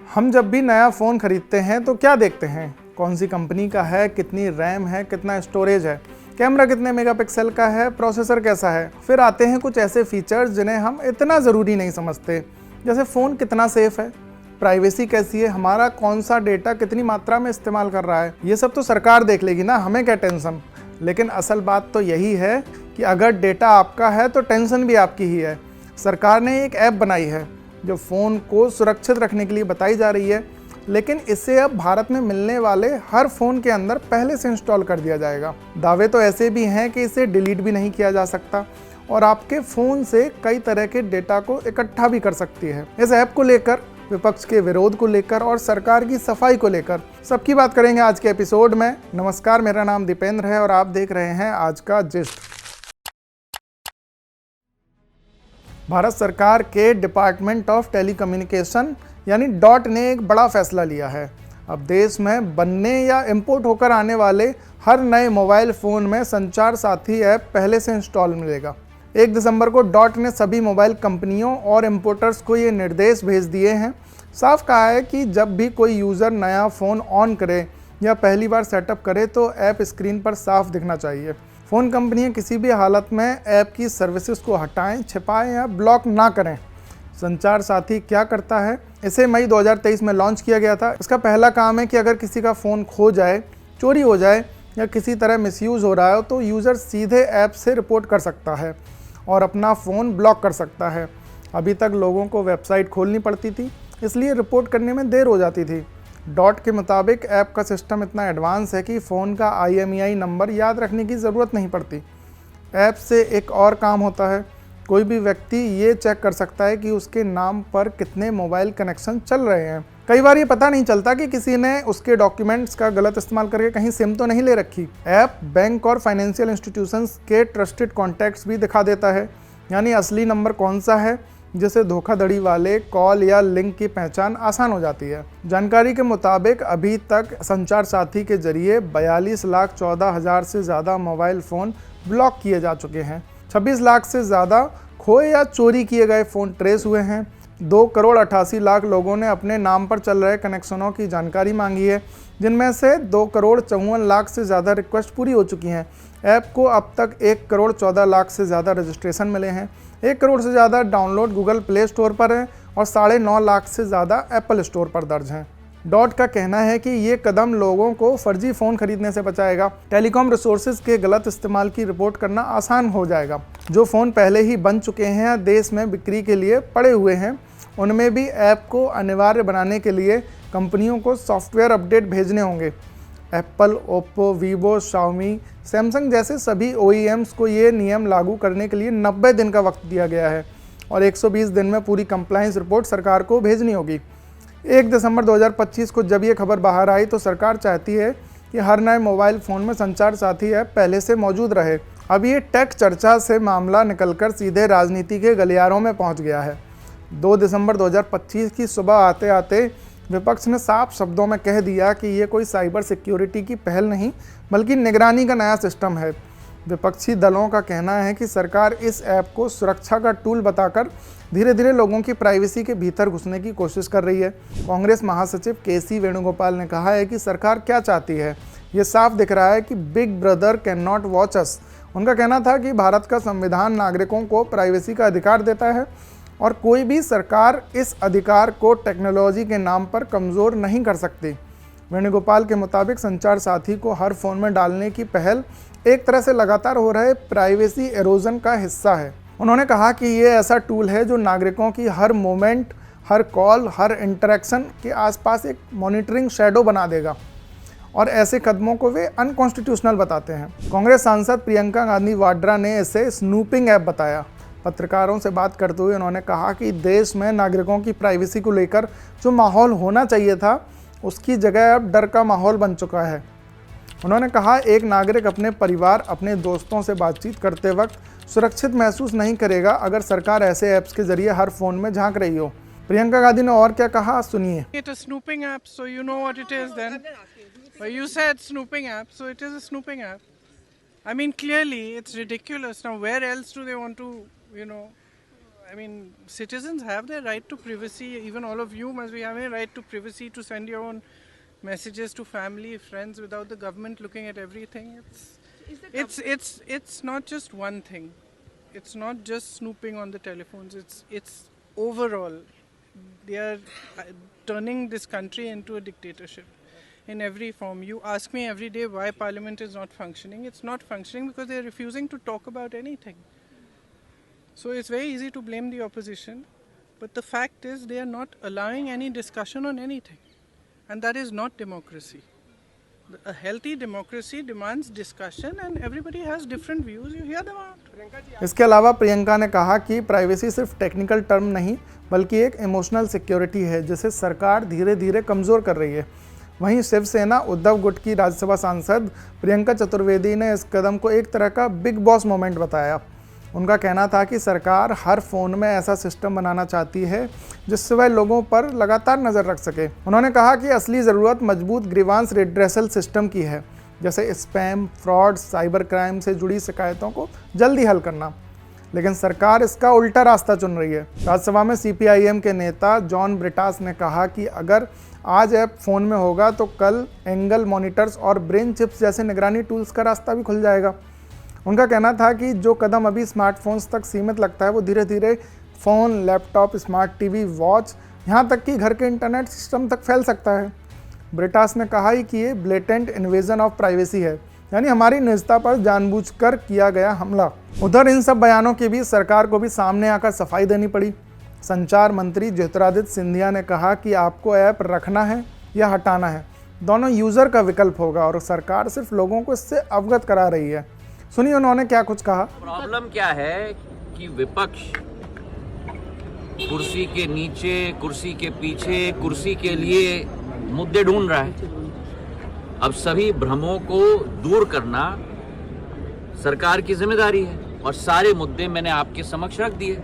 हम जब भी नया फ़ोन ख़रीदते हैं तो क्या देखते हैं? कौन सी कंपनी का है, कितनी रैम है, कितना स्टोरेज है, कैमरा कितने मेगापिक्सल का है, प्रोसेसर कैसा है। फिर आते हैं कुछ ऐसे फीचर्स जिन्हें हम इतना ज़रूरी नहीं समझते, जैसे फ़ोन कितना सेफ़ है, प्राइवेसी कैसी है, हमारा कौन सा डेटा कितनी मात्रा में इस्तेमाल कर रहा है। ये सब तो सरकार देख लेगी ना, हमें क्या टेंशन। लेकिन असल बात तो यही है कि अगर डेटा आपका है तो टेंशन भी आपकी ही है। सरकार ने एक ऐप बनाई है जो फ़ोन को सुरक्षित रखने के लिए बताई जा रही है, लेकिन इसे अब भारत में मिलने वाले हर फ़ोन के अंदर पहले से इंस्टॉल कर दिया जाएगा। दावे तो ऐसे भी हैं कि इसे डिलीट भी नहीं किया जा सकता और आपके फ़ोन से कई तरह के डेटा को इकट्ठा भी कर सकती है। इस ऐप को लेकर, विपक्ष के विरोध को लेकर और सरकार की सफाई को लेकर सबकी बात करेंगे आज के एपिसोड में। नमस्कार, मेरा नाम दीपेंद्र है और आप देख रहे हैं आज का जिस्ट। भारत सरकार के डिपार्टमेंट ऑफ टेलीकम्युनिकेशन यानी डॉट ने एक बड़ा फैसला लिया है। अब देश में बनने या इंपोर्ट होकर आने वाले हर नए मोबाइल फ़ोन में संचार साथी ऐप पहले से इंस्टॉल मिलेगा। 1 दिसंबर को डॉट ने सभी मोबाइल कंपनियों और इंपोर्टर्स को ये निर्देश भेज दिए हैं। साफ कहा है कि जब भी कोई यूज़र नया फ़ोन ऑन करे या पहली बार सेटअप करे तो ऐप स्क्रीन पर साफ दिखना चाहिए। फ़ोन कंपनियां किसी भी हालत में ऐप की सर्विसेज को हटाएं, छिपाएं या ब्लॉक ना करें। संचार साथी क्या करता है? इसे मई 2023 में लॉन्च किया गया था। इसका पहला काम है कि अगर किसी का फ़ोन खो जाए, चोरी हो जाए या किसी तरह मिसयूज़ हो रहा हो तो यूज़र सीधे ऐप से रिपोर्ट कर सकता है और अपना फ़ोन ब्लॉक कर सकता है। अभी तक लोगों को वेबसाइट खोलनी पड़ती थी, इसलिए रिपोर्ट करने में देर हो जाती थी। डॉट के मुताबिक ऐप का सिस्टम इतना एडवांस है कि फ़ोन का IMEI नंबर याद रखने की ज़रूरत नहीं पड़ती। ऐप से एक और काम होता है, कोई भी व्यक्ति ये चेक कर सकता है कि उसके नाम पर कितने मोबाइल कनेक्शन चल रहे हैं। कई बार ये पता नहीं चलता कि किसी ने उसके डॉक्यूमेंट्स का गलत इस्तेमाल करके कहीं सिम तो नहीं ले रखी। ऐप बैंक और फाइनेंशियल इंस्टीट्यूशंस के ट्रस्टेड कॉन्टैक्ट्स भी दिखा देता है, यानी असली नंबर कौन सा है, जिससे धोखाधड़ी वाले कॉल या लिंक की पहचान आसान हो जाती है। जानकारी के मुताबिक अभी तक संचार साथी के जरिए 42,14,000 से ज़्यादा मोबाइल फ़ोन ब्लॉक किए जा चुके हैं। 26 लाख से ज़्यादा खोए या चोरी किए गए फ़ोन ट्रेस हुए हैं। 2,88,00,000 लोगों ने अपने नाम पर चल रहे कनेक्शनों की जानकारी मांगी है, जिनमें से 2,54,00,000 से ज़्यादा रिक्वेस्ट पूरी हो चुकी हैं। ऐप को अब तक 1,14,00,000 से ज़्यादा रजिस्ट्रेशन मिले हैं। 1 करोड़ से ज़्यादा डाउनलोड गूगल प्ले स्टोर पर है और 9.5 लाख से ज़्यादा एप्पल स्टोर पर दर्ज हैं। डॉट का कहना है कि ये कदम लोगों को फर्जी फ़ोन खरीदने से बचाएगा। टेलीकॉम रिसोर्सेज के गलत इस्तेमाल की रिपोर्ट करना आसान हो जाएगा। जो फ़ोन पहले ही बन चुके हैं या देश में बिक्री के लिए पड़े हुए हैं, उनमें भी ऐप को अनिवार्य बनाने के लिए कंपनियों को सॉफ्टवेयर अपडेट भेजने होंगे। Apple, Oppo, Vivo, Xiaomi, Samsung जैसे सभी OEMs को ये नियम लागू करने के लिए 90 दिन का वक्त दिया गया है और 120 दिन में पूरी कंप्लायंस रिपोर्ट सरकार को भेजनी होगी। 1 दिसंबर 2025 को जब ये खबर बाहर आई तो सरकार चाहती है कि हर नए मोबाइल फ़ोन में संचार साथी ऐप पहले से मौजूद रहे। अब ये टेक चर्चा से मामला निकलकर सीधे राजनीति के गलियारों में पहुंच गया है। 2 दिसंबर 2025 की सुबह आते आते विपक्ष ने साफ शब्दों में कह दिया कि ये कोई साइबर सिक्योरिटी की पहल नहीं बल्कि निगरानी का नया सिस्टम है। विपक्षी दलों का कहना है कि सरकार इस ऐप को सुरक्षा का टूल बताकर धीरे धीरे लोगों की प्राइवेसी के भीतर घुसने की कोशिश कर रही है। कांग्रेस महासचिव KC वेणुगोपाल ने कहा है कि सरकार क्या चाहती है, ये साफ दिख रहा है कि big brother can not watch us. उनका कहना था कि भारत का संविधान नागरिकों को प्राइवेसी का अधिकार देता है और कोई भी सरकार इस अधिकार को टेक्नोलॉजी के नाम पर कमज़ोर नहीं कर सकती। वेणुगोपाल के मुताबिक संचार साथी को हर फ़ोन में डालने की पहल एक तरह से लगातार हो रहे प्राइवेसी एरोजन का हिस्सा है। उन्होंने कहा कि ये ऐसा टूल है जो नागरिकों की हर मोमेंट, हर कॉल, हर इंटरेक्शन के आसपास एक मॉनिटरिंग शैडो बना देगा और ऐसे कदमों को वे अनकॉन्स्टिट्यूशनल बताते हैं। कांग्रेस सांसद प्रियंका गांधी वाड्रा ने इसे स्नूपिंग ऐप बताया। पत्रकारों से बात करते हुए उन्होंने कहा कि देश में नागरिकों की प्राइवेसी को लेकर जो माहौल होना चाहिए था, उसकी जगह अब डर का माहौल बन चुका है। उन्होंने कहा, एक नागरिक अपने परिवार, अपने दोस्तों से बातचीत करते वक्त सुरक्षित महसूस नहीं करेगा अगर सरकार ऐसे ऐप्स के जरिए हर फ़ोन में झांक रही हो। प्रियंका गांधी ने और क्या कहा, सुनिए। It is snooping app, so you know what it is then. But you said snooping app, so it is a snooping app. I mean, clearly, it's ridiculous. Now, where else do they want to, I mean, citizens have their right to privacy. Even all of you must be having a right to privacy to send your own messages to family, friends, without the government looking at everything. It's not just one thing. It's not just snooping on the telephones. It's overall. They are turning this country into a dictatorship in every form. You ask me every day why Parliament is not functioning. It's not functioning because they're refusing to talk about anything. So it's very easy to blame the opposition, but the fact is they are not allowing any discussion on anything. And that is not democracy. A healthy democracy demands discussion and everybody has different views. You hear them out. इसके अलावा प्रियंका ने कहा कि privacy सिर्फ technical term नहीं बल्कि एक emotional security है जिसे सरकार धीरे धीरे कमज़ोर कर रही है। वहीं शिवसेना उद्धव गुट की राज्यसभा सांसद प्रियंका चतुर्वेदी ने इस कदम को एक तरह का बिग बॉस मोमेंट बताया। उनका कहना था कि सरकार हर फ़ोन में ऐसा सिस्टम बनाना चाहती है जिससे वह लोगों पर लगातार नज़र रख सके। उन्होंने कहा कि असली ज़रूरत मजबूत ग्रीवांस रिड्रेसल सिस्टम की है, जैसे स्पैम, फ्रॉड, साइबर क्राइम से जुड़ी शिकायतों को जल्दी हल करना। लेकिन सरकार इसका उल्टा रास्ता चुन रही है। राज्यसभा में CPIM के नेता जॉन ब्रिटास ने कहा कि अगर आज ऐप फ़ोन में होगा तो कल एंगल मॉनिटर्स और ब्रेन चिप्स जैसे निगरानी टूल्स का रास्ता भी खुल जाएगा। उनका कहना था कि जो कदम अभी स्मार्टफोन्स तक सीमित लगता है वो धीरे धीरे phone, laptop, smart TV, watch, यहाँ तक कि घर के इंटरनेट सिस्टम तक फैल सकता है। ब्रिटास ने कहा ही कि ये ब्लेटेंट इन्वेजन ऑफ प्राइवेसी है, यानी हमारी निजता पर जानबूझकर किया गया हमला। उधर इन सब बयानों के बीच सरकार को भी सामने आकर सफाई देनी पड़ी। संचार मंत्री ज्योतिरादित्य सिंधिया ने कहा कि आपको ऐप रखना है या हटाना है, दोनों यूज़र का विकल्प होगा और सरकार सिर्फ लोगों को इससे अवगत करा रही है। सुनिए उन्होंने क्या कुछ कहा। प्रॉब्लम क्या है कि विपक्ष कुर्सी के नीचे, कुर्सी के पीछे, कुर्सी के लिए मुद्दे ढूंढ रहा है। अब सभी भ्रमों को दूर करना सरकार की जिम्मेदारी है और सारे मुद्दे मैंने आपके समक्ष रख दिए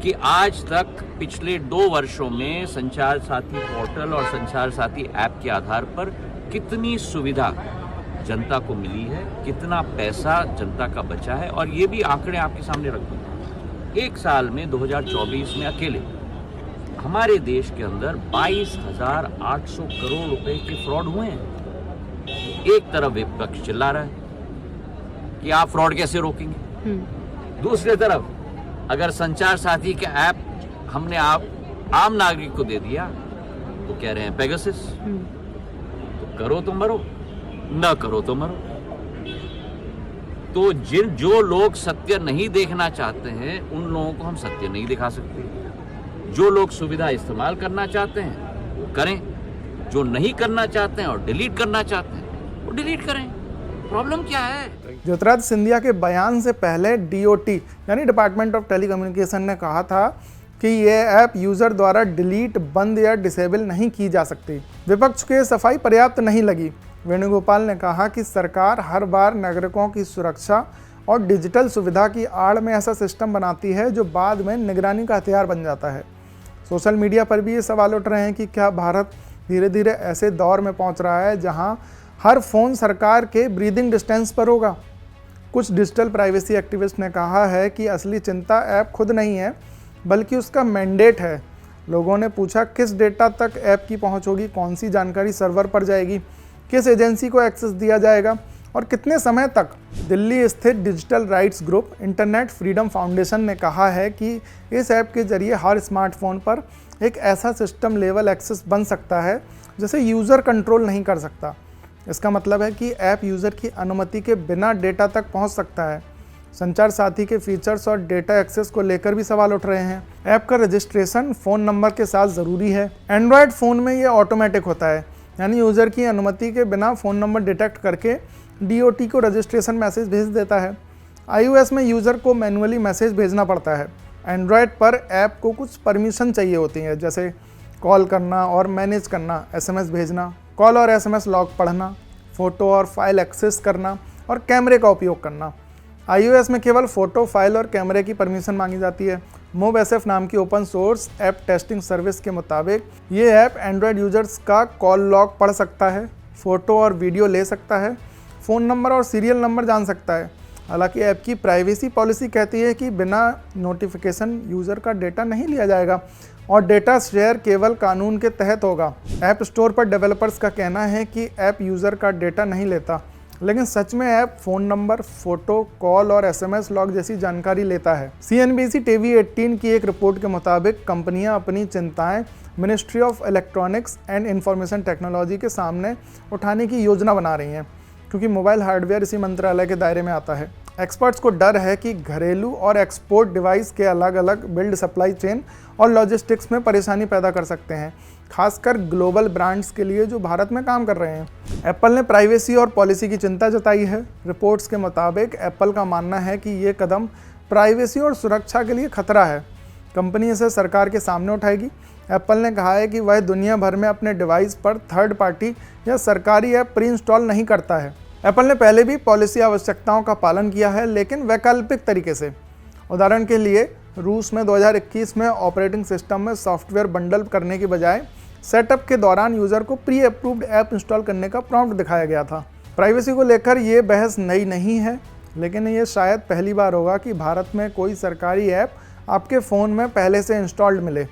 कि आज तक पिछले 2 वर्षों में संचार साथी पोर्टल और संचार साथी ऐप के आधार पर कितनी सुविधा जनता को मिली है, कितना पैसा जनता का बचा है। और ये भी आंकड़े आपके सामने रख दूं। एक साल में 2024 में अकेले हमारे देश के अंदर 22,800 करोड़ रुपए के फ्रॉड हुए हैं। एक तरफ विपक्ष चिल्ला रहा है कि आप फ्रॉड कैसे रोकेंगे, दूसरी तरफ अगर संचार साथी का ऐप हमने आम नागरिक को दे दिया तो कह रहे हैं पेगासस, तो करो तो मरो, न करो तो मरो। तो जो लोग सत्य नहीं देखना चाहते हैं उन लोगों को हम सत्य नहीं दिखा सकते। जो लोग सुविधा इस्तेमाल करना चाहते हैं वो करें, जो नहीं करना चाहते हैं और डिलीट करना चाहते हैं वो डिलीट करें। प्रॉब्लम क्या है? ज्योतिरादित्य सिंधिया के बयान से पहले DOT यानी डिपार्टमेंट ऑफ टेलीकम्युनिकेशन ने कहा था कि ये ऐप यूज़र द्वारा डिलीट, बंद या डिसेबल नहीं की जा सकती। विपक्ष को ये सफाई पर्याप्त नहीं लगी। वेणुगोपाल ने कहा कि सरकार हर बार नागरिकों की सुरक्षा और डिजिटल सुविधा की आड़ में ऐसा सिस्टम बनाती है जो बाद में निगरानी का हथियार बन जाता है। सोशल मीडिया पर भी ये सवाल उठ रहे हैं कि क्या भारत धीरे धीरे ऐसे दौर में पहुंच रहा है जहां हर फ़ोन सरकार के ब्रीदिंग डिस्टेंस पर होगा। कुछ डिजिटल प्राइवेसी एक्टिविस्ट ने कहा है कि असली चिंता ऐप खुद नहीं है बल्कि उसका मैंडेट है। लोगों ने पूछा किस डेटा तक ऐप की पहुंच होगी, कौन सी जानकारी सर्वर पर जाएगी, किस एजेंसी को एक्सेस दिया जाएगा और कितने समय तक। दिल्ली स्थित digital rights group internet freedom foundation ने कहा है कि इस ऐप के जरिए हर स्मार्टफोन पर एक ऐसा सिस्टम लेवल एक्सेस बन सकता है जिसे यूज़र कंट्रोल नहीं कर सकता। इसका मतलब है कि ऐप यूज़र की अनुमति के बिना डेटा तक पहुंच सकता है। संचार साथी के फीचर्स और डेटा एक्सेस को लेकर भी सवाल उठ रहे हैं। ऐप का रजिस्ट्रेशन फ़ोन नंबर के साथ ज़रूरी है। एंड्रॉयड फ़ोन में ये ऑटोमेटिक होता है, यानी यूज़र की अनुमति के बिना फ़ोन नंबर डिटेक्ट करके DOT को रजिस्ट्रेशन मैसेज भेज देता है। iOS में यूज़र को मैनुअली मैसेज भेजना पड़ता है। एंड्रॉयड पर ऐप को कुछ परमिशन चाहिए होती है, जैसे कॉल करना और मैनेज करना, SMS भेजना, कॉल और SMS लॉग पढ़ना, फ़ोटो और फाइल एक्सेस करना और कैमरे का उपयोग करना। iOS में केवल फ़ोटो, फाइल और कैमरे की परमिशन मांगी जाती है। MobSF नाम की open source app testing service के मुताबिक ये ऐप एंड्रॉयड यूजर्स का कॉल लॉग पढ़ सकता है, फ़ोटो और वीडियो ले सकता है, फ़ोन नंबर और सीरियल नंबर जान सकता है हालांकि ऐप की प्राइवेसी पॉलिसी कहती है कि बिना नोटिफिकेशन यूज़र का डेटा नहीं लिया जाएगा और डेटा शेयर केवल कानून के तहत होगा। ऐप स्टोर पर डेवलपर्स का कहना है कि ऐप यूज़र का डेटा नहीं लेता, लेकिन सच में app phone number, photo, call और SMS लॉग जैसी जानकारी लेता है। CNBC TV 18 की एक रिपोर्ट के मुताबिक कंपनियां अपनी चिंताएं ministry of electronics and information technology के सामने उठाने की योजना बना रही हैं, क्योंकि मोबाइल हार्डवेयर इसी मंत्रालय के दायरे में आता है। एक्सपर्ट्स को डर है कि घरेलू और एक्सपोर्ट डिवाइस के अलग अलग बिल्ड, सप्लाई चेन और लॉजिस्टिक्स में परेशानी पैदा कर सकते हैं, खासकर ग्लोबल ब्रांड्स के लिए जो भारत में काम कर रहे हैं। एप्पल ने प्राइवेसी और पॉलिसी की चिंता जताई है। रिपोर्ट्स के मुताबिक एप्पल का मानना है कि ये कदम प्राइवेसी और सुरक्षा के लिए खतरा है। कंपनी इसे सरकार के सामने उठाएगी। एप्पल ने कहा है कि वह दुनिया भर में अपने डिवाइस पर थर्ड पार्टी या सरकारी ऐप प्री इंस्टॉल नहीं करता है। एप्पल ने पहले भी पॉलिसी आवश्यकताओं का पालन किया है, लेकिन वैकल्पिक तरीके से। उदाहरण के लिए रूस में 2021 में ऑपरेटिंग सिस्टम में सॉफ्टवेयर बंडल करने की बजाय सेटअप के दौरान यूज़र को प्री अप्रूव्ड ऐप इंस्टॉल करने का प्रॉम्प्ट दिखाया गया था। प्राइवेसी को लेकर ये बहस नई नहीं है, लेकिन ये शायद पहली बार होगा कि भारत में कोई सरकारी ऐप आपके फ़ोन में पहले से इंस्टॉल्ड मिले।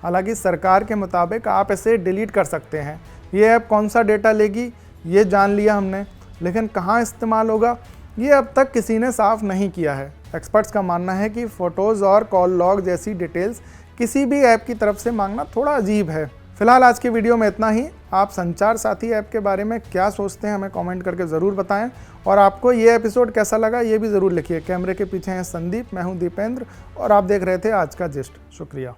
हालांकि सरकार के मुताबिक आप इसे डिलीट कर सकते हैं। ये ऐप कौन सा डेटा लेगी ये जान लिया हमने, लेकिन कहाँ इस्तेमाल होगा ये अब तक किसी ने साफ नहीं किया है। एक्सपर्ट्स का मानना है कि फ़ोटोज़ और कॉल लॉग जैसी डिटेल्स किसी भी ऐप की तरफ से मांगना थोड़ा अजीब है। फिलहाल आज के वीडियो में इतना ही। आप संचार साथी ऐप के बारे में क्या सोचते हैं हमें कमेंट करके ज़रूर बताएं, और आपको ये एपिसोड कैसा लगा ये भी ज़रूर लिखिए। कैमरे के पीछे हैं संदीप, मैं हूं दीपेंद्र और आप देख रहे थे आज का जिस्ट। शुक्रिया।